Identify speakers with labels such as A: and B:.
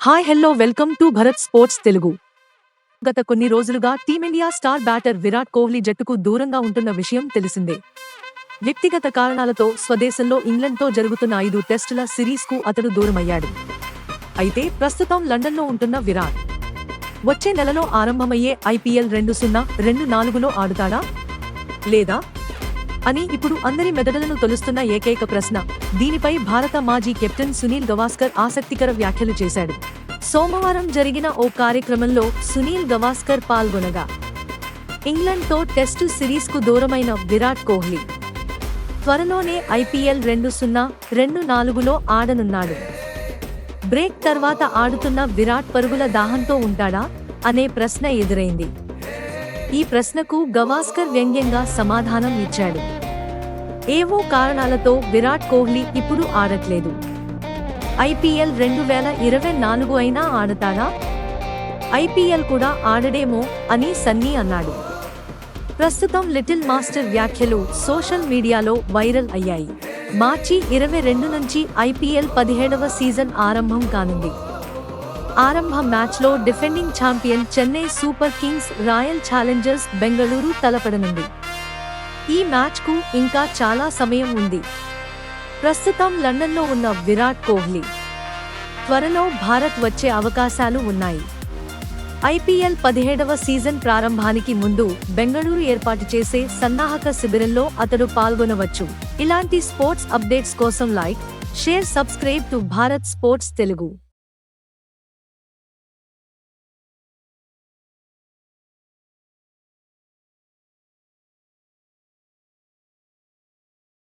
A: Hi hello welcome to Bharat sports Telugu. గత కొన్ని రోజులుగా team India star batter Virat Kohli జట్టుకు దూరంగా ఉంటున్న విషయం తెలిసిందే. వ్యక్తిగత కారణాలతో స్వదేశంలో ఇంగ్లండ్తో జరుగుతున్న 5 టెస్టుల సిరీస్కు అతడు దూరమయ్యాడు. అయితే ప్రస్తుతం లండన్లో ఉంటున్న విరాట్ వచ్చే నెలలో ఆరంభమయ్యే IPL 2024లో ఆడుతాడా లేదా అని ఇప్పుడు అందరి మెదడులను తొలుస్తున్న ఏకైక ప్రశ్న. దీనిపై భారత మాజీ కెప్టెన్ సునీల్ గవాస్కర్ ఆసక్తికర వ్యాఖ్యలు చేశాడు. సోమవారం జరిగిన ఓ కార్యక్రమంలో సునీల్ గవాస్కర్ పాల్గొనగా, ఇంగ్లండ్తో టెస్టు సిరీస్కు దూరమైన విరాట్ కోహ్లీ త్వరలోనే IPL 2024లో ఆడనున్నాడు. బ్రేక్ తర్వాత ఆడుతున్న విరాట్ పరుగుల దాహంతో ఉంటాడా అనే ప్రశ్న ఎదురైంది. ఈ ప్రశ్నకు గవాస్కర్ వ్యంగ్యంగా సమాధానం ఇచ్చాడు. ఏవో కారణాలతో విరాట్ కోహ్లీ ఇప్పుడు ఆడట్లేదు. IPL 2024 అయినా ఆడతాడా? IPL కూడా ఆడడేమో అని సన్నీ అన్నాడు. ప్రస్తుతం లిటిల్ మాస్టర్ వ్యాఖ్యలు సోషల్ మీడియాలో వైరల్ అయ్యాయి. మార్చి 22 నుంచి IPL 17వ సీజన్ ఆరంభం కానుంది. ఆరంభ మ్యాచ్లో defending champion Chennai Super Kings Royal Challengers Bengaluru తలపడనుంది. ఈ మ్యాచ్కు ఇంకా చాలా సమయం ఉంది. ప్రస్తుతం లండన్లో ఉన్న విరాట్ కోహ్లీ త్వరలో భారత్ వచ్చే అవకాశాలు ఉన్నాయి. IPL 17వ సీజన్ ప్రారంభానికి ముందు బెంగళూరు ఏర్పాటు చేసే సన్నాహక శిబిరంలో అతడు పాల్గొనవచ్చు. ఇలాంటి స్పోర్ట్స్ అప్డేట్స్ కోసం like, share, subscribe to Bharat sports Telugu.